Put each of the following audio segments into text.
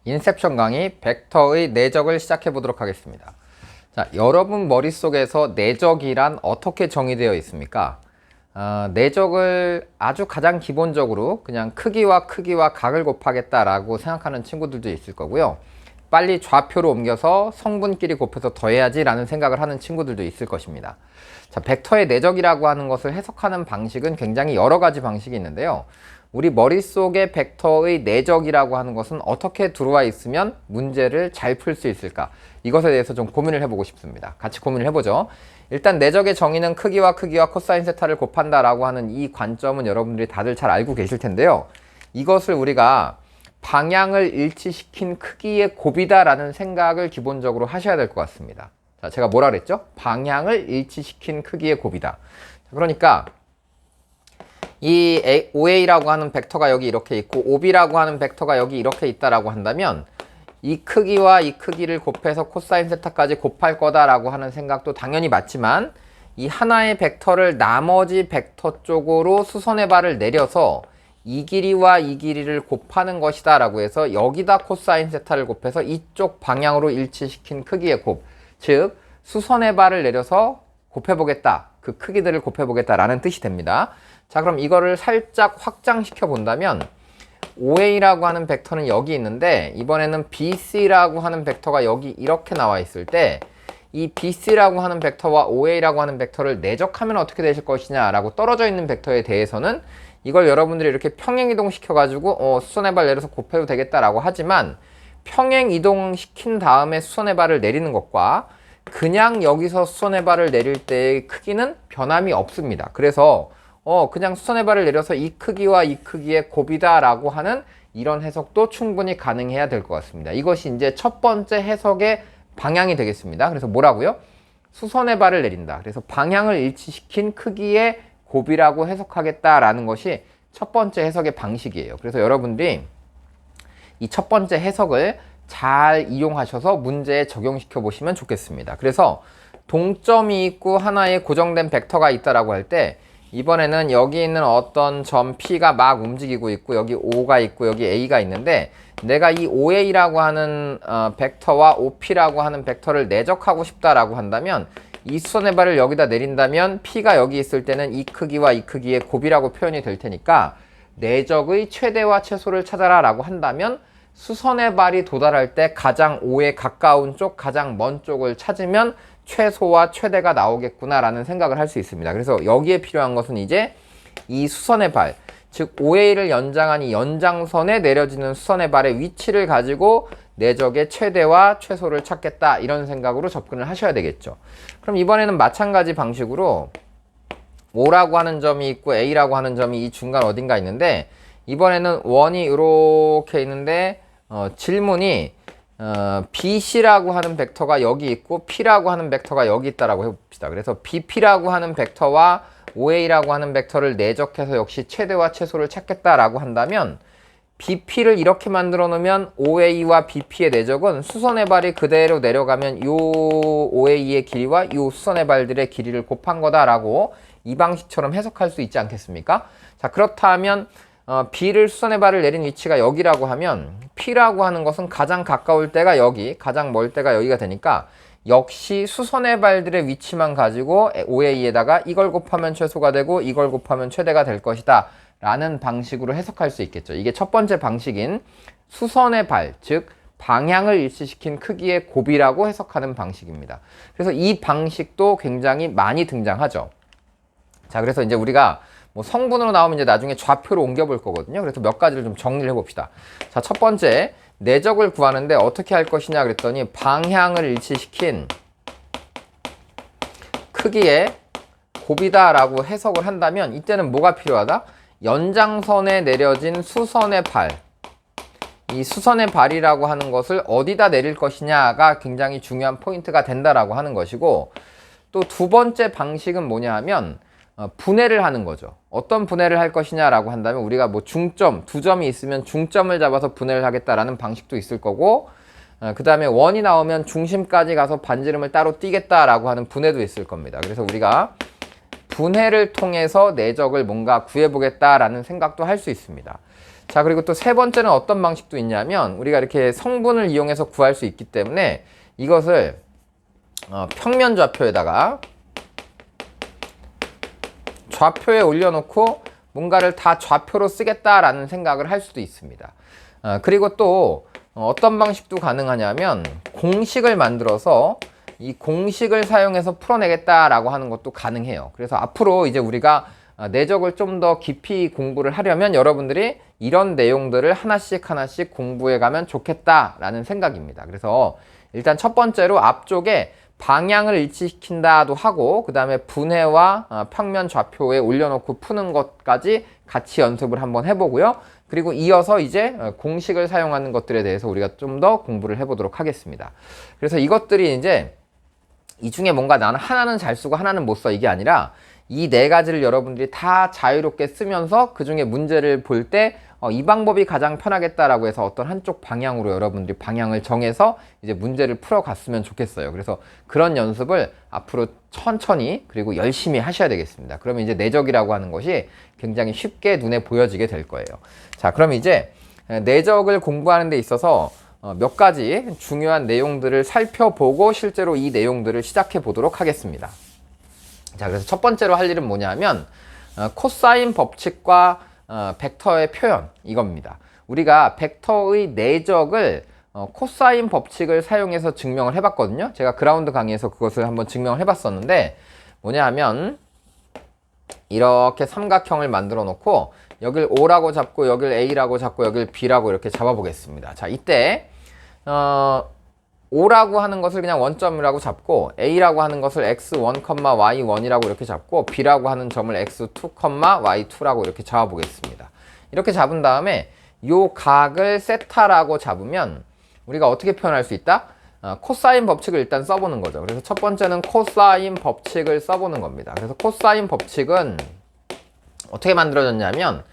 인셉션 강의 벡터의 내적을 시작해 보도록 하겠습니다. 자, 여러분 머릿속에서 내적이란 어떻게 정의되어 있습니까? 내적을 아주 가장 기본적으로 그냥 크기와 각을 곱하겠다라고 생각하는 친구들도 있을 거고요. 빨리 좌표로 옮겨서 성분끼리 곱해서 더해야지 라는 생각을 하는 친구들도 있을 것입니다. 자, 벡터의 내적이라고 하는 것을 해석하는 방식은 굉장히 여러 가지 방식이 있는데요. 우리 머릿속에 벡터의 내적이라고 하는 것은 어떻게 들어와 있으면 문제를 잘 풀 수 있을까? 이것에 대해서 좀 고민을 해보고 싶습니다. 같이 고민을 해보죠. 일단 내적의 정의는 크기와 코사인 세타를 곱한다라고 하는 이 관점은 여러분들이 다들 잘 알고 계실 텐데요. 이것을 우리가 방향을 일치시킨 크기의 곱이다라는 생각을 기본적으로 하셔야 될 것 같습니다. 자, 제가 뭐라 그랬죠? 방향을 일치시킨 크기의 곱이다. 그러니까 이 OA라고 하는 벡터가 여기 이렇게 있고 OB라고 하는 벡터가 여기 이렇게 있다라고 한다면 이 크기와 이 크기를 곱해서 코사인 세타까지 곱할 거다라고 하는 생각도 당연히 맞지만 이 하나의 벡터를 나머지 벡터 쪽으로 수선의 발을 내려서 이 길이와 이 길이를 곱하는 것이다 라고 해서 여기다 코사인 세타를 곱해서 이쪽 방향으로 일치시킨 크기의 곱, 즉 수선의 발을 내려서 곱해보겠다, 그 크기들을 곱해보겠다 라는 뜻이 됩니다. 자, 그럼 이거를 살짝 확장시켜 본다면 OA라고 하는 벡터는 여기 있는데 이번에는 BC라고 하는 벡터가 여기 이렇게 나와 있을 때 이 BC라고 하는 벡터와 OA라고 하는 벡터를 내적하면 어떻게 되실 것이냐 라고 떨어져 있는 벡터에 대해서는 이걸 여러분들이 이렇게 평행 이동시켜 가지고 수선의 발 내려서 곱해도 되겠다라고 하지만 평행 이동시킨 다음에 수선의 발을 내리는 것과 그냥 여기서 수선의 발을 내릴 때의 크기는 변함이 없습니다. 그래서 그냥 수선의 발을 내려서 이 크기와 이 크기의 곱이다 라고 하는 이런 해석도 충분히 가능해야 될 것 같습니다. 이것이 이제 첫 번째 해석의 방향이 되겠습니다. 그래서 뭐라고요? 수선의 발을 내린다. 그래서 방향을 일치시킨 크기의 곱이라고 해석하겠다라는 것이 첫 번째 해석의 방식이에요. 그래서 여러분들이 이 첫 번째 해석을 잘 이용하셔서 문제에 적용시켜 보시면 좋겠습니다. 그래서 동점이 있고 하나의 고정된 벡터가 있다라고 할 때 이번에는 여기 있는 어떤 점 P가 막 움직이고 있고 여기 O가 있고 여기 A가 있는데 내가 이 OA라고 하는 벡터와 OP라고 하는 벡터를 내적하고 싶다라고 한다면 이 수선의 발을 여기다 내린다면 P가 여기 있을 때는 이 크기와 이 크기의 곱이라고 표현이 될 테니까 내적의 최대와 최소를 찾아라 라고 한다면 수선의 발이 도달할 때 가장 O에 가까운 쪽, 가장 먼 쪽을 찾으면 최소와 최대가 나오겠구나 라는 생각을 할 수 있습니다. 그래서 여기에 필요한 것은 이제 이 수선의 발, 즉 OA를 연장한 이 연장선에 내려지는 수선의 발의 위치를 가지고 내적의 최대와 최소를 찾겠다 이런 생각으로 접근을 하셔야 되겠죠. 그럼 이번에는 마찬가지 방식으로 O라고 하는 점이 있고 A라고 하는 점이 이 중간 어딘가 있는데 이번에는 원이 이렇게 있는데 질문이 BC라고 하는 벡터가 여기 있고 P라고 하는 벡터가 여기 있다라고 해봅시다. 그래서 BP라고 하는 벡터와 OA라고 하는 벡터를 내적해서 역시 최대와 최소를 찾겠다라고 한다면 BP를 이렇게 만들어 놓으면 OA와 BP의 내적은 수선의 발이 그대로 내려가면 요 OA의 길이와 요 수선의 발들의 길이를 곱한 거다라고 이 방식처럼 해석할 수 있지 않겠습니까? 자, 그렇다면 B를 수선의 발을 내린 위치가 여기라고 하면 P라고 하는 것은 가장 가까울 때가 여기, 가장 멀 때가 여기가 되니까 역시 수선의 발들의 위치만 가지고 OA에다가 이걸 곱하면 최소가 되고 이걸 곱하면 최대가 될 것이다 라는 방식으로 해석할 수 있겠죠. 이게 첫 번째 방식인 수선의 발, 즉 방향을 일치시킨 크기의 곱이라고 해석하는 방식입니다. 그래서 이 방식도 굉장히 많이 등장하죠. 자, 그래서 이제 우리가 뭐 성분으로 나오면 이제 나중에 좌표로 옮겨 볼 거거든요. 그래서 몇 가지를 좀 정리를 해 봅시다. 자, 첫 번째, 내적을 구하는데 어떻게 할 것이냐 그랬더니 방향을 일치시킨 크기의 곱이다 라고 해석을 한다면 이때는 뭐가 필요하다? 연장선에 내려진 수선의 발, 이 수선의 발이라고 하는 것을 어디다 내릴 것이냐가 굉장히 중요한 포인트가 된다라고 하는 것이고, 또 두 번째 방식은 뭐냐 하면 분해를 하는 거죠. 어떤 분해를 할 것이냐라고 한다면 우리가 뭐 중점, 두 점이 있으면 중점을 잡아서 분해를 하겠다라는 방식도 있을 거고, 그 다음에 원이 나오면 중심까지 가서 반지름을 따로 띄겠다라고 하는 분해도 있을 겁니다. 그래서 우리가 분해를 통해서 내적을 뭔가 구해보겠다라는 생각도 할 수 있습니다. 자, 그리고 또 세 번째는 어떤 방식도 있냐면 우리가 이렇게 성분을 이용해서 구할 수 있기 때문에 이것을 평면 좌표에다가 좌표에 올려놓고 뭔가를 다 좌표로 쓰겠다라는 생각을 할 수도 있습니다. 그리고 또 어떤 방식도 가능하냐면 공식을 만들어서 이 공식을 사용해서 풀어내겠다라고 하는 것도 가능해요. 그래서 앞으로 이제 우리가 내적을 좀 더 깊이 공부를 하려면 여러분들이 이런 내용들을 하나씩 하나씩 공부해 가면 좋겠다라는 생각입니다. 그래서 일단 첫 번째로 앞쪽에 방향을 일치시킨다도 하고 그 다음에 분해와 평면 좌표에 올려놓고 푸는 것까지 같이 연습을 한번 해보고요. 그리고 이어서 이제 공식을 사용하는 것들에 대해서 우리가 좀 더 공부를 해보도록 하겠습니다. 그래서 이것들이 이제 이 중에 뭔가 나는 하나는 잘 쓰고 하나는 못 써 이게 아니라 이 네 가지를 여러분들이 다 자유롭게 쓰면서 그 중에 문제를 볼 때 이 방법이 가장 편하겠다라고 해서 어떤 한쪽 방향으로 여러분들이 방향을 정해서 이제 문제를 풀어갔으면 좋겠어요. 그래서 그런 연습을 앞으로 천천히 그리고 열심히 하셔야 되겠습니다. 그러면 이제 내적이라고 하는 것이 굉장히 쉽게 눈에 보여지게 될 거예요. 자, 그럼 이제 내적을 공부하는 데 있어서 몇 가지 중요한 내용들을 살펴보고 실제로 이 내용들을 시작해 보도록 하겠습니다. 자, 그래서 첫 번째로 할 일은 뭐냐면 코사인 법칙과 벡터의 표현 이겁니다. 우리가 벡터의 내적을 코사인 법칙을 사용해서 증명을 해봤거든요. 제가 그라운드 강의에서 그것을 한번 증명을 해봤었는데 뭐냐 하면 이렇게 삼각형을 만들어 놓고 여길 O라고 잡고 여길 A라고 잡고 여길 B라고 이렇게 잡아 보겠습니다. 자, 이때 O라고 하는 것을 그냥 원점이라고 잡고 A라고 하는 것을 x1, y1이라고 이렇게 잡고 B라고 하는 점을 x2, y2라고 이렇게 잡아 보겠습니다. 이렇게 잡은 다음에 요 각을 세타라고 잡으면 우리가 어떻게 표현할 수 있다? 코사인 법칙을 일단 써보는 거죠. 그래서 첫 번째는 코사인 법칙을 써보는 겁니다. 그래서 코사인 법칙은 어떻게 만들어졌냐면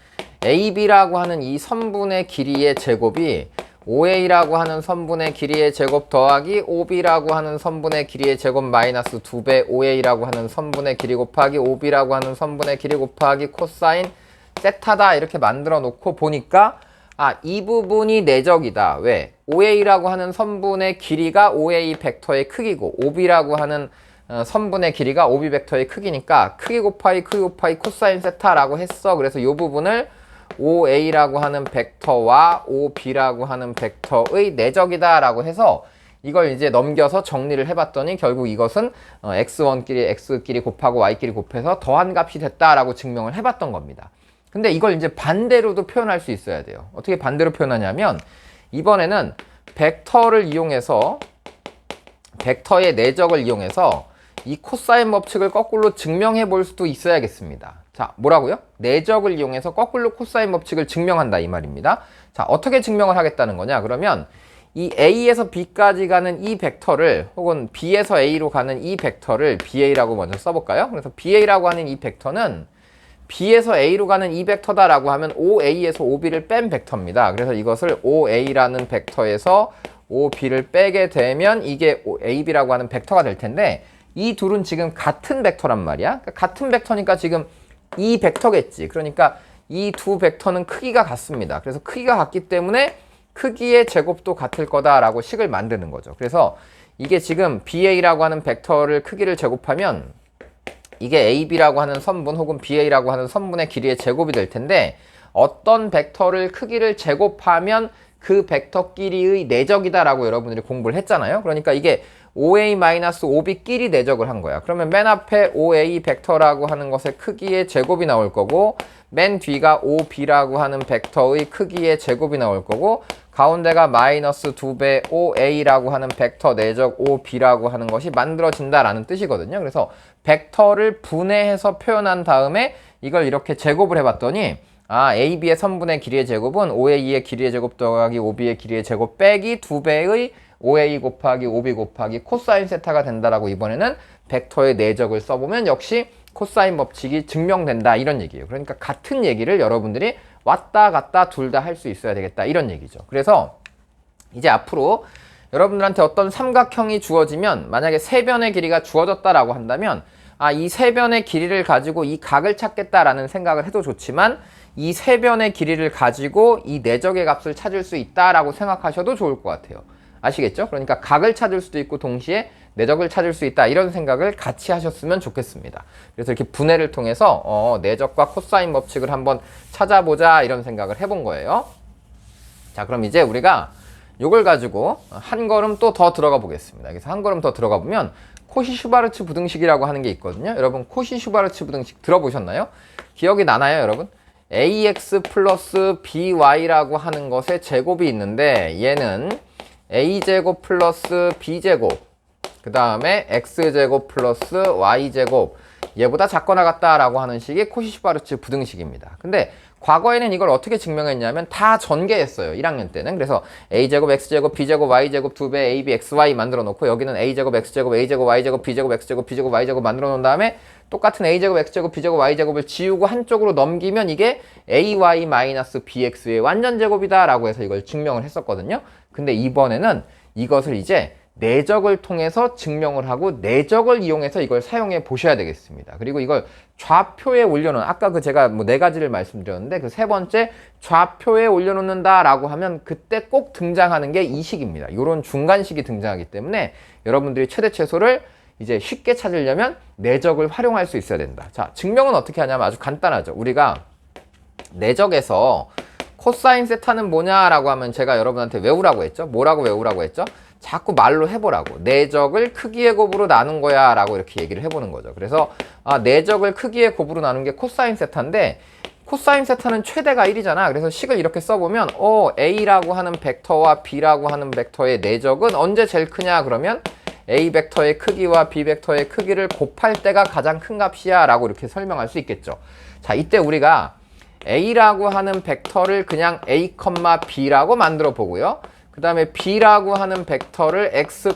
AB라고 하는 이 선분의 길이의 제곱이 OA라고 하는 선분의 길이의 제곱 더하기 OB라고 하는 선분의 길이의 제곱 마이너스 2배 OA라고 하는 선분의 길이 곱하기 OB라고 하는 선분의 길이 곱하기 코사인 세타다 이렇게 만들어 놓고 보니까 이 부분이 내적이다. 왜? OA라고 하는 선분의 길이가 OA 벡터의 크기고 OB라고 하는 선분의 길이가 OB 벡터의 크기니까 크기 곱하기 코사인 세타라고 했어. 그래서 이 부분을 OA라고 하는 벡터와 OB라고 하는 벡터의 내적이다 라고 해서 이걸 이제 넘겨서 정리를 해봤더니 결국 이것은 x1끼리 x끼리 곱하고 y끼리 곱해서 더한 값이 됐다라고 증명을 해봤던 겁니다. 근데 이걸 이제 반대로도 표현할 수 있어야 돼요. 어떻게 반대로 표현하냐면 이번에는 벡터를 이용해서 벡터의 내적을 이용해서 이 코사인 법칙을 거꾸로 증명해 볼 수도 있어야겠습니다. 자, 뭐라고요? 내적을 이용해서 거꾸로 코사인 법칙을 증명한다 이 말입니다. 자, 어떻게 증명을 하겠다는 거냐? 그러면 이 A에서 B까지 가는 이 벡터를 혹은 B에서 A로 가는 이 벡터를 BA라고 먼저 써볼까요? 그래서 BA라고 하는 이 벡터는 B에서 A로 가는 이 벡터다라고 하면 OA에서 OB를 뺀 벡터입니다. 그래서 이것을 OA라는 벡터에서 OB를 빼게 되면 이게 AB라고 하는 벡터가 될 텐데 이 둘은 지금 같은 벡터란 말이야. 그러니까 같은 벡터니까 지금 이 벡터겠지. 그러니까 이 두 벡터는 크기가 같습니다. 그래서 크기가 같기 때문에 크기의 제곱도 같을 거다라고 식을 만드는 거죠. 그래서 이게 지금 BA라고 하는 벡터를 크기를 제곱하면 이게 AB라고 하는 선분 혹은 BA라고 하는 선분의 길이의 제곱이 될 텐데 어떤 벡터를 크기를 제곱하면 그 벡터끼리의 내적이다라고 여러분들이 공부를 했잖아요. 그러니까 이게 OA-OB끼리 내적을 한 거야. 그러면 맨 앞에 OA 벡터라고 하는 것의 크기의 제곱이 나올 거고 맨 뒤가 OB라고 하는 벡터의 크기의 제곱이 나올 거고 가운데가 마이너스 2배 OA라고 하는 벡터 내적 OB라고 하는 것이 만들어진다라는 뜻이거든요. 그래서 벡터를 분해해서 표현한 다음에 이걸 이렇게 제곱을 해봤더니 AB의 선분의 길이의 제곱은 OA의 길이의 제곱 더하기 OB의 길이의 제곱 빼기 2배의 OA 곱하기 OB 곱하기 코사인 세타가 된다라고 이번에는 벡터의 내적을 써보면 역시 코사인 법칙이 증명된다 이런 얘기예요. 그러니까 같은 얘기를 여러분들이 왔다 갔다 둘 다 할 수 있어야 되겠다 이런 얘기죠. 그래서 이제 앞으로 여러분들한테 어떤 삼각형이 주어지면 만약에 세 변의 길이가 주어졌다라고 한다면 이 세 변의 길이를 가지고 이 각을 찾겠다라는 생각을 해도 좋지만 이 세 변의 길이를 가지고 이 내적의 값을 찾을 수 있다라고 생각하셔도 좋을 것 같아요. 아시겠죠? 그러니까 각을 찾을 수도 있고 동시에 내적을 찾을 수 있다, 이런 생각을 같이 하셨으면 좋겠습니다. 그래서 이렇게 분해를 통해서 내적과 코사인 법칙을 한번 찾아보자, 이런 생각을 해본 거예요. 자, 그럼 이제 우리가 이걸 가지고 한 걸음 또 더 들어가 보겠습니다. 그래서 한 걸음 더 들어가 보면 코시-슈바르츠 부등식이라고 하는 게 있거든요. 여러분 코시-슈바르츠 부등식 들어보셨나요? 기억이 나나요, 여러분? ax 플러스 by라고 하는 것의 제곱이 있는데, 얘는 a제곱 플러스 b제곱, 그 다음에 x제곱 플러스 y제곱, 얘보다 작거나 같다라고 하는 식이 코시-슈바르츠 부등식입니다. 근데 과거에는 이걸 어떻게 증명했냐면 다 전개했어요. 1학년 때는. 그래서 a제곱, x제곱, b제곱, y제곱 2배 ab, xy 만들어 놓고, 여기는 a제곱, x제곱, a제곱, y제곱, b제곱, x제곱, b제곱, y제곱 만들어 놓은 다음에 똑같은 a제곱, x제곱, b제곱, y제곱을 지우고 한쪽으로 넘기면 이게 ay-bx의 완전 제곱이다 라고 해서 이걸 증명을 했었거든요. 근데 이번에는 이것을 이제 내적을 통해서 증명을 하고 내적을 이용해서 이걸 사용해 보셔야 되겠습니다. 그리고 이걸 좌표에 올려놓은, 아까 그 제가 뭐 4가지를 말씀드렸는데 그 세 번째 좌표에 올려놓는다 라고 하면 그때 꼭 등장하는 게 이 식입니다. 이런 중간식이 등장하기 때문에 여러분들이 최대 최소를 이제 쉽게 찾으려면 내적을 활용할 수 있어야 된다. 자, 증명은 어떻게 하냐면 아주 간단하죠. 우리가 내적에서 코사인 세타는 뭐냐라고 하면 제가 여러분한테 외우라고 했죠. 뭐라고 외우라고 했죠? 자꾸 말로 해보라고. 내적을 크기의 곱으로 나눈 거야 라고 이렇게 얘기를 해보는 거죠. 그래서 내적을 크기의 곱으로 나눈 게 코사인 세타인데, 코사인 세타는 최대가 1이잖아. 그래서 식을 이렇게 써보면 A라고 하는 벡터와 B라고 하는 벡터의 내적은 언제 제일 크냐 그러면 A 벡터의 크기와 B 벡터의 크기를 곱할 때가 가장 큰 값이야 라고 이렇게 설명할 수 있겠죠. 자, 이때 우리가 A라고 하는 벡터를 그냥 A, B라고 만들어 보고요. 그 다음에 B라고 하는 벡터를 X,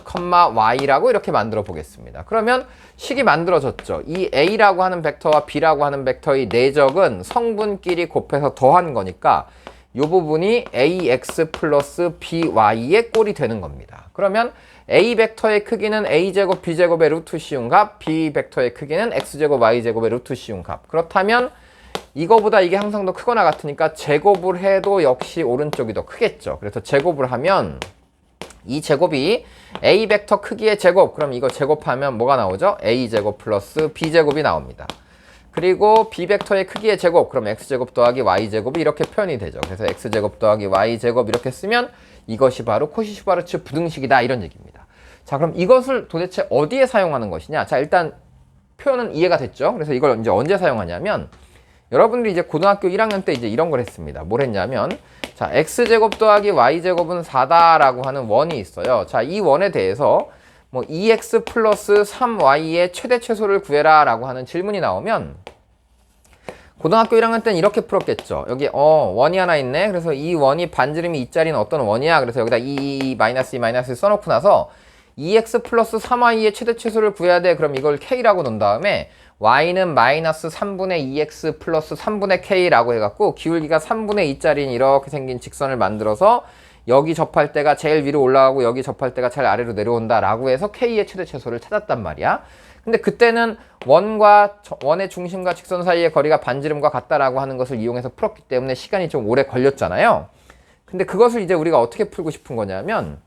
Y라고 이렇게 만들어 보겠습니다. 그러면 식이 만들어졌죠. 이 A라고 하는 벡터와 B라고 하는 벡터의 내적은 성분끼리 곱해서 더한 거니까 이 부분이 AX 플러스 BY의 꼴이 되는 겁니다. 그러면 A 벡터의 크기는 A제곱 B제곱의 루트 씌운 값, B 벡터의 크기는 X제곱 Y제곱의 루트 씌운 값. 그렇다면 이거보다 이게 항상 더 크거나 같으니까 제곱을 해도 역시 오른쪽이 더 크겠죠. 그래서 제곱을 하면 이 제곱이 A 벡터 크기의 제곱, 그럼 이거 제곱하면 뭐가 나오죠? A제곱 플러스 B제곱이 나옵니다. 그리고 B 벡터의 크기의 제곱, 그럼 X제곱 더하기 Y제곱이 이렇게 표현이 되죠. 그래서 X제곱 더하기 Y제곱 이렇게 쓰면 이것이 바로 코시-슈바르츠 부등식이다, 이런 얘기입니다. 자, 그럼 이것을 도대체 어디에 사용하는 것이냐? 자, 일단 표현은 이해가 됐죠? 그래서 이걸 이제 언제 사용하냐면, 여러분들이 이제 고등학교 1학년 때 이제 이런 걸 했습니다. 뭘 했냐면, 자, x제곱 더하기 y제곱은 4다라고 하는 원이 있어요. 자, 이 원에 대해서 뭐 2x 플러스 3y의 최대 최소를 구해라 라고 하는 질문이 나오면 고등학교 1학년 때는 이렇게 풀었겠죠. 여기 원이 하나 있네. 그래서 이 원이 반지름이 이 자리는 어떤 원이야? 그래서 여기다 마이너스 써놓고 나서 2x 플러스 3y의 최대 최소를 구해야 돼. 그럼 이걸 k라고 놓은 다음에 y는 마이너스 3분의 2x 플러스 3분의 k라고 해갖고 기울기가 3분의 2짜리인 이렇게 생긴 직선을 만들어서 여기 접할 때가 제일 위로 올라가고 여기 접할 때가 제일 아래로 내려온다 라고 해서 k의 최대 최소를 찾았단 말이야. 근데 그때는 원의 중심과 직선 사이의 거리가 반지름과 같다라고 하는 것을 이용해서 풀었기 때문에 시간이 좀 오래 걸렸잖아요. 근데 그것을 이제 우리가 어떻게 풀고 싶은 거냐면,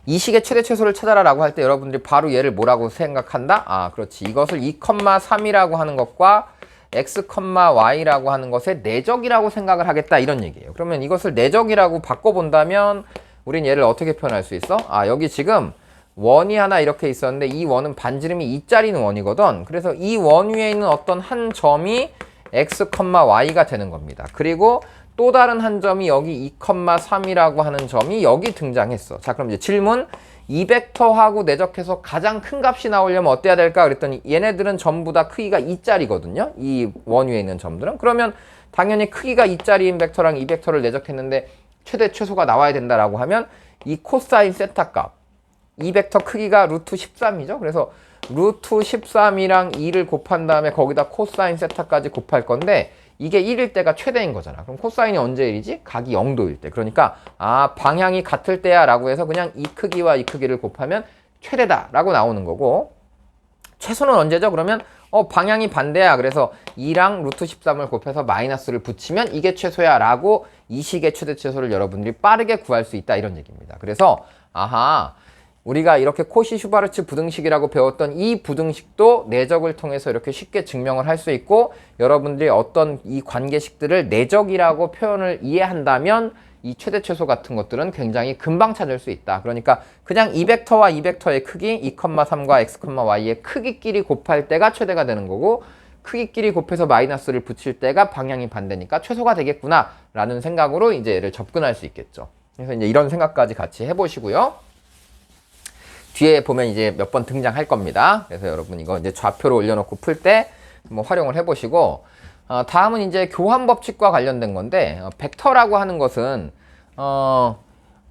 이 식의 최대 최소를 찾아라 라고 할 때 여러분들이 바로 얘를 뭐라고 생각한다? 그렇지. 이것을 2,3이라고 하는 것과 x, y라고 하는 것의 내적이라고 생각을 하겠다, 이런 얘기예요. 그러면 이것을 내적이라고 바꿔본다면 우린 얘를 어떻게 표현할 수 있어? 여기 지금 원이 하나 이렇게 있었는데 이 원은 반지름이 2짜리는 원이거든. 그래서 이 원 위에 있는 어떤 한 점이 x, y가 되는 겁니다. 그리고 또 다른 한 점이 여기 2,3이라고 하는 점이 여기 등장했어. 자, 그럼 이제 질문, 이 벡터하고 내적해서 가장 큰 값이 나오려면 어때야 될까? 그랬더니 얘네들은 전부 다 크기가 2짜리거든요. 이 원 위에 있는 점들은. 그러면 당연히 크기가 2짜리인 벡터랑 이 벡터를 내적했는데 최대 최소가 나와야 된다라고 하면 이 코사인 세타 값, 이 벡터 크기가 루트 13이죠. 그래서 루트 13이랑 2를 곱한 다음에 거기다 코사인 세타까지 곱할 건데 이게 1일 때가 최대인 거잖아. 그럼 코사인이 언제 1이지? 각이 0도일 때. 그러니까 방향이 같을 때야 라고 해서 그냥 이 크기와 이 크기를 곱하면 최대다 라고 나오는 거고, 최소는 언제죠? 그러면 방향이 반대야. 그래서 2랑 루트 13을 곱해서 마이너스를 붙이면 이게 최소야 라고 이 식의 최대 최소를 여러분들이 빠르게 구할 수 있다 이런 얘기입니다. 그래서 아하, 우리가 이렇게 코시-슈바르츠 부등식이라고 배웠던 이 부등식도 내적을 통해서 이렇게 쉽게 증명을 할 수 있고, 여러분들이 어떤 이 관계식들을 내적이라고 표현을 이해한다면 이 최대 최소 같은 것들은 굉장히 금방 찾을 수 있다. 그러니까 그냥 이 벡터와 이 벡터의 크기 2,3과 x, y의 크기끼리 곱할 때가 최대가 되는 거고, 크기끼리 곱해서 마이너스를 붙일 때가 방향이 반대니까 최소가 되겠구나 라는 생각으로 이제 얘를 접근할 수 있겠죠. 그래서 이제 이런 생각까지 같이 해보시고요. 뒤에 보면 이제 몇 번 등장할 겁니다. 그래서 여러분 이거 이제 좌표로 올려놓고 풀 때 뭐 활용을 해보시고, 다음은 이제 교환 법칙과 관련된 건데, 벡터라고 하는 것은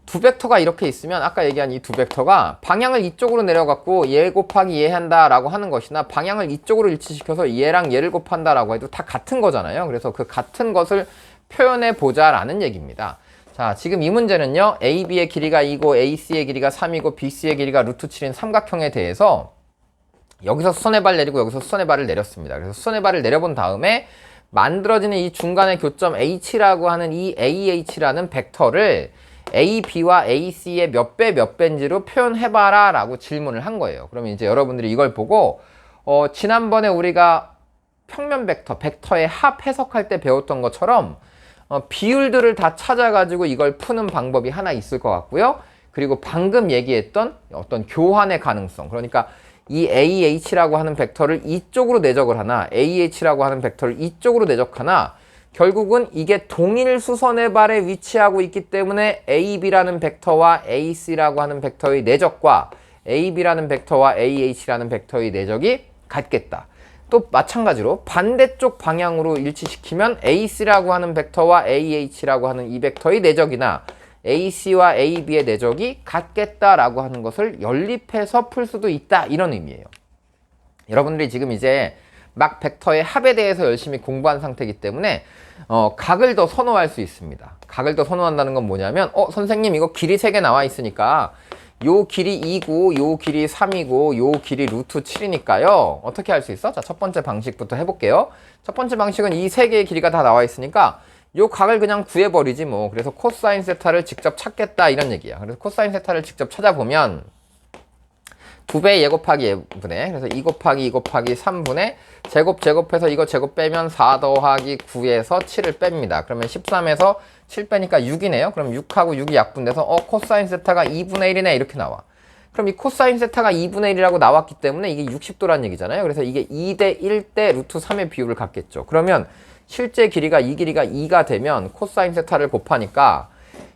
두 벡터가 이렇게 있으면 아까 얘기한 이 두 벡터가 방향을 이쪽으로 내려갖고 얘 곱하기 얘 한다라고 하는 것이나 방향을 이쪽으로 일치시켜서 얘랑 얘를 곱한다라고 해도 다 같은 거잖아요. 그래서 그 같은 것을 표현해 보자라는 얘기입니다. 자, 지금 이 문제는요, AB의 길이가 2고 AC의 길이가 3이고 BC의 길이가 루트 7인 삼각형에 대해서 여기서 수선의 발 내리고 여기서 수선의 발을 내렸습니다. 그래서 수선의 발을 내려본 다음에 만들어지는 이 중간의 교점 H라고 하는 이 AH라는 벡터를 AB와 AC의 몇 배 몇 배인지로 표현해봐라 라고 질문을 한 거예요. 그러면 이제 여러분들이 이걸 보고 지난번에 우리가 평면 벡터의 합 해석할 때 배웠던 것처럼 비율들을 다 찾아가지고 이걸 푸는 방법이 하나 있을 것 같고요. 그리고 방금 얘기했던 어떤 교환의 가능성, 그러니까 이 AH라고 하는 벡터를 이쪽으로 내적을 하나, AH라고 하는 벡터를 이쪽으로 내적하나, 결국은 이게 동일 수선의 발에 위치하고 있기 때문에 AB라는 벡터와 AC라고 하는 벡터의 내적과 AB라는 벡터와 AH라는 벡터의 내적이 같겠다. 또 마찬가지로 반대쪽 방향으로 일치시키면 AC라고 하는 벡터와 AH라고 하는 이 벡터의 내적이나 AC와 AB의 내적이 같겠다라고 하는 것을 연립해서 풀 수도 있다, 이런 의미예요. 여러분들이 지금 이제 막 벡터의 합에 대해서 열심히 공부한 상태이기 때문에 각을 더 선호할 수 있습니다. 각을 더 선호한다는 건 뭐냐면 선생님 이거 길이 3개 나와 있으니까 요 길이 2고 요 길이 3이고 요 길이 루트 7이니까요. 어떻게 할 수 있어? 자, 첫 번째 방식부터 해볼게요. 첫 번째 방식은 이 3개의 길이가 다 나와 있으니까 요 각을 그냥 구해버리지 뭐. 그래서 코사인 세타를 직접 찾겠다 이런 얘기야. 그래서 코사인 세타를 직접 찾아보면 2배의 얘 곱하기 얘분의, 그래서 2 곱하기 2 곱하기 3분의 제곱해서 이거 제곱 빼면 4 더하기 9에서 7을 뺍니다. 그러면 13에서 7 빼니까 6이네요. 그럼 6하고 6이 약분돼서 코사인 세타가 2분의 1이네 이렇게 나와. 그럼 이 코사인 세타가 2분의 1이라고 나왔기 때문에 이게 60도란 얘기잖아요. 그래서 이게 2대 1대 루트 3의 비율을 갖겠죠. 그러면 실제 길이가 이 길이가 2가 되면 코사인 세타를 곱하니까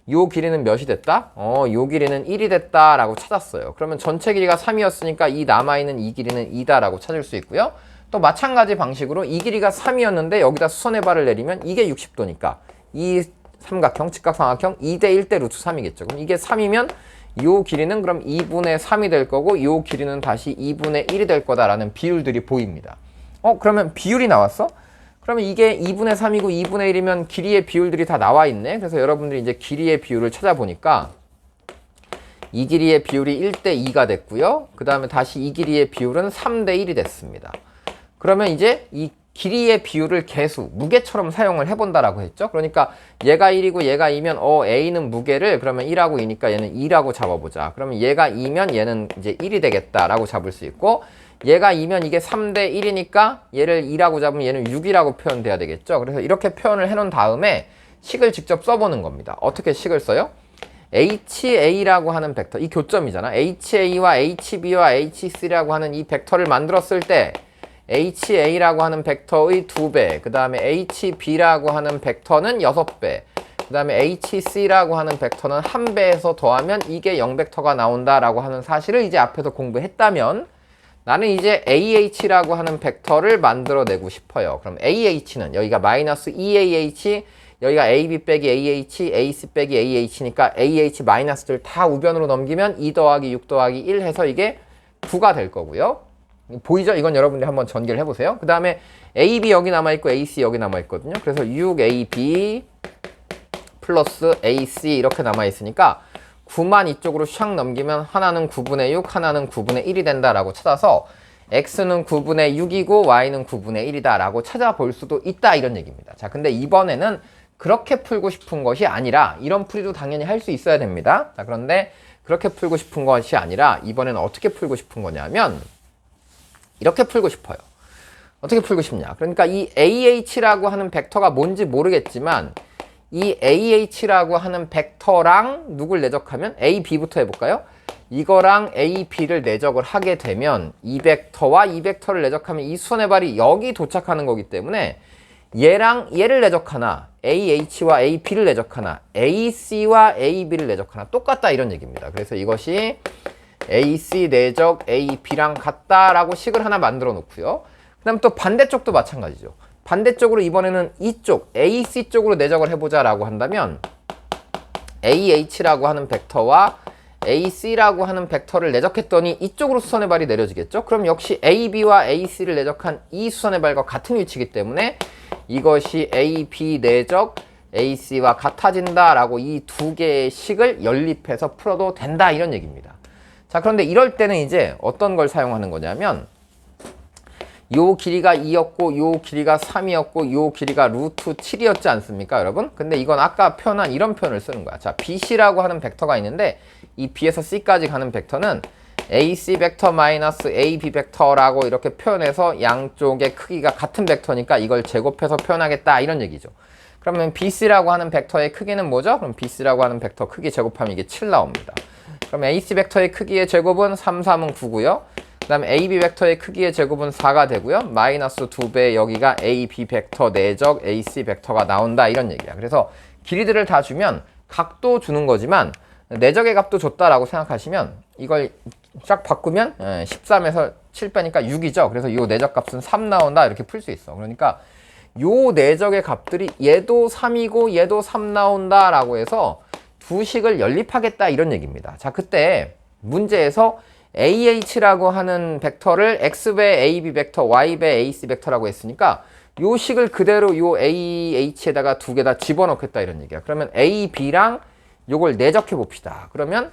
요 길이는 몇이 됐다? 요 길이는 1이 됐다라고 찾았어요. 그러면 전체 길이가 3이었으니까 이 남아있는 이 길이는 2다라고 찾을 수 있고요. 또 마찬가지 방식으로 이 길이가 3이었는데 여기다 수선의 발을 내리면 이게 60도니까 이 삼각형, 직각삼각형 2대 1대 루트 3이겠죠. 그럼 이게 3이면 요 길이는 그럼 2분의 3이 될 거고 요 길이는 다시 2분의 1이 될 거다라는 비율들이 보입니다. 그러면 비율이 나왔어? 그러면 이게 2분의 3이고 2분의 1이면 길이의 비율들이 다 나와 있네. 그래서 여러분들이 이제 길이의 비율을 찾아보니까 이 길이의 비율이 1대 2가 됐고요. 그 다음에 다시 이 길이의 비율은 3대 1이 됐습니다. 그러면 이제 이 길이의 비율을 계수, 무게처럼 사용을 해본다라고 했죠. 그러니까 얘가 1이고 얘가 2면 A는 무게를 그러면 1하고 2니까 얘는 2라고 잡아보자. 그러면 얘가 2면 얘는 이제 1이 되겠다라고 잡을 수 있고, 얘가 2면 이게 3대 1이니까 얘를 2라고 잡으면 얘는 6이라고 표현돼야 되겠죠. 그래서 이렇게 표현을 해놓은 다음에 식을 직접 써보는 겁니다. 어떻게 식을 써요? HA라고 하는 벡터, 이 교점이잖아. HA와 HB와 HC라고 하는 이 벡터를 만들었을 때 HA라고 하는 벡터의 2배, 그 다음에 HB라고 하는 벡터는 6배, 그 다음에 HC라고 하는 벡터는 1배에서 더하면 이게 0벡터가 나온다라고 하는 사실을 이제 앞에서 공부했다면 나는 이제 AH라고 하는 벡터를 만들어내고 싶어요. 그럼 AH는 여기가 마이너스 2AH, 여기가 AB 빼기 AH, AC 빼기 AH니까 AH 마이너스들 다 우변으로 넘기면 2 더하기 6 더하기 1 해서 이게 9가 될 거고요. 보이죠? 이건 여러분들이 한번 전개를 해보세요. 그 다음에 AB 여기 남아있고 AC 여기 남아있거든요. 그래서 6AB 플러스 AC 이렇게 남아있으니까 9만 이쪽으로 샥 넘기면 하나는 9분의 6, 하나는 9분의 1이 된다라고 찾아서 x는 9분의 6이고 y는 9분의 1이다 라고 찾아볼 수도 있다 이런 얘기입니다. 자, 근데 이번에는 그렇게 풀고 싶은 것이 아니라 이런 풀이도 당연히 할 수 있어야 됩니다. 자, 그런데 그렇게 풀고 싶은 것이 아니라 이번에는 어떻게 풀고 싶은 거냐면 이렇게 풀고 싶어요. 어떻게 풀고 싶냐? 그러니까 이 AH라고 하는 벡터가 뭔지 모르겠지만 이 AH라고 하는 벡터랑 누굴 내적하면 A, B부터 해볼까요? 이거랑 A, B를 내적을 하게 되면 이 벡터와 이 벡터를 내적하면 이 수선의 발이 여기 도착하는 거기 때문에 얘랑 얘를 내적하나 AH와 AB를 내적하나 AC와 AB를 내적하나 똑같다 이런 얘기입니다. 그래서 이것이 AC 내적 AB랑 같다라고 식을 하나 만들어 놓고요. 그 다음 또 반대쪽도 마찬가지죠. 반대쪽으로 이번에는 이쪽 AC 쪽으로 내적을 해보자 라고 한다면 AH라고 하는 벡터와 AC라고 하는 벡터를 내적했더니 이쪽으로 수선의 발이 내려지겠죠. 그럼 역시 AB와 AC를 내적한 이 수선의 발과 같은 위치이기 때문에 이것이 AB 내적 AC와 같아진다 라고 이 두 개의 식을 연립해서 풀어도 된다 이런 얘기입니다. 자, 그런데 이럴 때는 이제 어떤 걸 사용하는 거냐면 요 길이가 2였고 요 길이가 3이었고 요 길이가 루트 7이었지 않습니까 여러분? 근데 이건 아까 표현한 이런 표현을 쓰는 거야. 자, BC라고 하는 벡터가 있는데 이 B에서 C까지 가는 벡터는 AC 벡터 마이너스 AB 벡터라고 이렇게 표현해서 양쪽의 크기가 같은 벡터니까 이걸 제곱해서 표현하겠다 이런 얘기죠. 그러면 BC라고 하는 벡터의 크기는 뭐죠? 그럼 BC라고 하는 벡터 크기 제곱하면 이게 7 나옵니다. 그럼 AC 벡터의 크기의 제곱은 3, 3은 9고요. 그 다음에 AB 벡터의 크기의 제곱은 4가 되고요. 마이너스 2배 여기가 AB 벡터 내적 AC 벡터가 나온다 이런 얘기야. 그래서 길이들을 다 주면 각도 주는 거지만 내적의 값도 줬다라고 생각하시면 이걸 쫙 바꾸면 13에서 7 빼니까 6이죠. 그래서 이 내적 값은 3 나온다 이렇게 풀 수 있어. 그러니까 요 내적의 값들이 얘도 3이고 얘도 3 나온다 라고 해서 두 식을 연립하겠다 이런 얘기입니다. 자, 그때 문제에서 AH라고 하는 벡터를 X배 AB 벡터, Y배 AC 벡터라고 했으니까 요 식을 그대로 요 AH에다가 두 개 다 집어넣겠다 이런 얘기야. 그러면 AB랑 요걸 내적해 봅시다. 그러면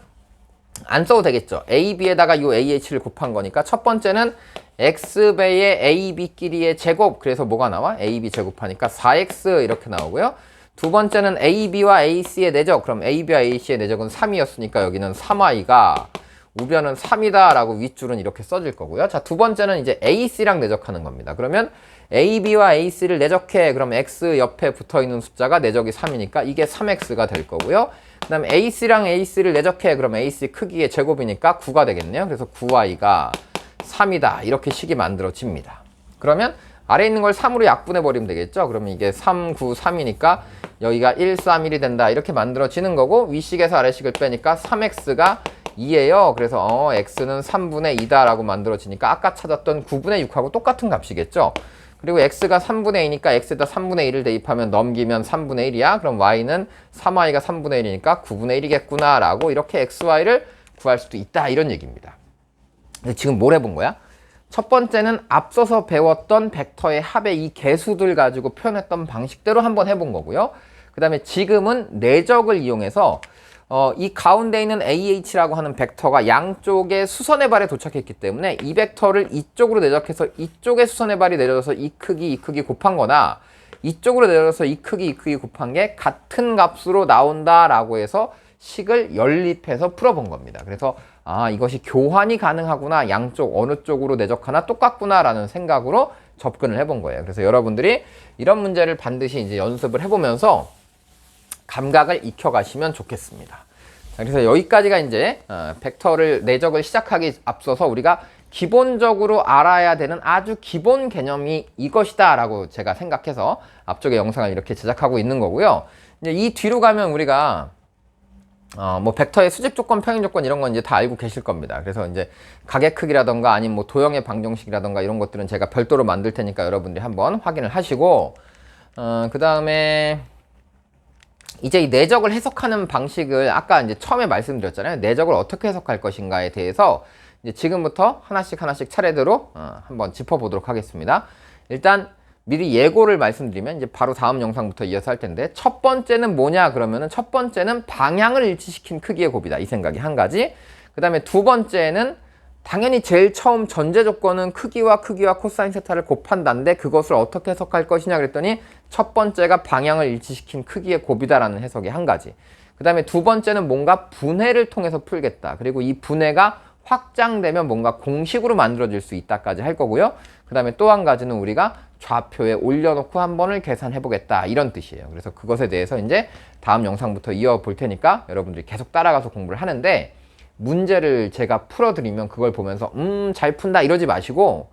안 써도 되겠죠. AB에다가 요 AH를 곱한 거니까 첫 번째는 X배의 AB끼리의 제곱, 그래서 뭐가 나와? AB 제곱하니까 4X 이렇게 나오고요. 두 번째는 AB와 AC의 내적, 그럼 AB와 AC의 내적은 3이었으니까 여기는 3Y가 우변은 3이다 라고 윗줄은 이렇게 써질 거고요. 자, 두 번째는 이제 AC랑 내적하는 겁니다. 그러면 AB와 AC를 내적해. 그럼 X 옆에 붙어있는 숫자가 내적이 3이니까 이게 3X가 될 거고요. 그 다음에 AC랑 AC를 내적해. 그럼 AC 크기의 제곱이니까 9가 되겠네요. 그래서 9Y가 3이다. 이렇게 식이 만들어집니다. 그러면 아래에 있는 걸 3으로 약분해 버리면 되겠죠. 그러면 이게 3, 9, 3이니까 여기가 1, 3, 1이 된다. 이렇게 만들어지는 거고 위식에서 아래식을 빼니까 3X가 2예요. 그래서 x는 3분의 2다 라고 만들어지니까 아까 찾았던 9분의 6하고 똑같은 값이겠죠. 그리고 x가 3분의 2니까 x에다 3분의 1을 대입하면 넘기면 3분의 1이야. 그럼 y는 3y가 3분의 1이니까 9분의 1이겠구나 라고 이렇게 xy를 구할 수도 있다 이런 얘기입니다. 지금 뭘 해본 거야? 첫 번째는 앞서서 배웠던 벡터의 합의 이 개수들 가지고 표현했던 방식대로 한번 해본 거고요. 그 다음에 지금은 내적을 이용해서 이 가운데 있는 AH라고 하는 벡터가 양쪽의 수선의 발에 도착했기 때문에 이 벡터를 이쪽으로 내적해서 이쪽에 수선의 발이 내려져서 이 크기 곱한 거나 이쪽으로 내려져서 이 크기 곱한 게 같은 값으로 나온다라고 해서 식을 연립해서 풀어본 겁니다. 그래서 이것이 교환이 가능하구나, 양쪽 어느 쪽으로 내적하나 똑같구나 라는 생각으로 접근을 해본 거예요. 그래서 여러분들이 이런 문제를 반드시 이제 연습을 해보면서 감각을 익혀가시면 좋겠습니다. 자, 그래서 여기까지가 이제 벡터를 내적을 시작하기 앞서서 우리가 기본적으로 알아야 되는 아주 기본 개념이 이것이다 라고 제가 생각해서 앞쪽에 영상을 이렇게 제작하고 있는 거고요. 이제 이 뒤로 가면 우리가 뭐 벡터의 수직 조건, 평행 조건 이런 건 이제 다 알고 계실 겁니다. 그래서 이제 가계 크기라던가 아니면 뭐 도형의 방정식이라던가 이런 것들은 제가 별도로 만들 테니까 여러분들이 한번 확인을 하시고 그 다음에 이제 이 내적을 해석하는 방식을 아까 이제 처음에 말씀드렸잖아요. 내적을 어떻게 해석할 것인가에 대해서 이제 지금부터 하나씩 차례대로 한번 짚어보도록 하겠습니다. 일단 미리 예고를 말씀드리면 이제 바로 다음 영상부터 이어서 할 텐데 첫 번째는 뭐냐 그러면은 첫 번째는 방향을 일치시킨 크기의 곱이다. 이 생각이 한 가지. 그 다음에 두 번째는 당연히 제일 처음 전제 조건은 크기와 코사인 세타를 곱한다인데 그것을 어떻게 해석할 것이냐 그랬더니 첫 번째가 방향을 일치시킨 크기의 곱이다라는 해석이 한 가지. 그 다음에 두 번째는 뭔가 분해를 통해서 풀겠다. 그리고 이 분해가 확장되면 뭔가 공식으로 만들어질 수 있다까지 할 거고요. 그 다음에 또 한 가지는 우리가 좌표에 올려놓고 한 번을 계산해 보겠다 이런 뜻이에요. 그래서 그것에 대해서 이제 다음 영상부터 이어볼 테니까 여러분들이 계속 따라가서 공부를 하는데, 문제를 제가 풀어드리면 그걸 보면서 잘 푼다 이러지 마시고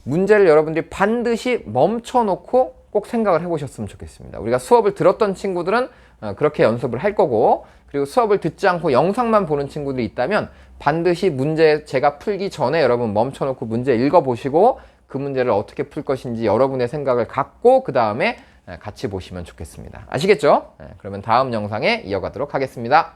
문제를 여러분들이 반드시 멈춰놓고 꼭 생각을 해보셨으면 좋겠습니다. 우리가 수업을 들었던 친구들은 그렇게 연습을 할 거고, 그리고 수업을 듣지 않고 영상만 보는 친구들이 있다면 반드시 문제 제가 풀기 전에 여러분 멈춰놓고 문제 읽어보시고 그 문제를 어떻게 풀 것인지 여러분의 생각을 갖고 그 다음에 같이 보시면 좋겠습니다. 아시겠죠? 그러면 다음 영상에 이어가도록 하겠습니다.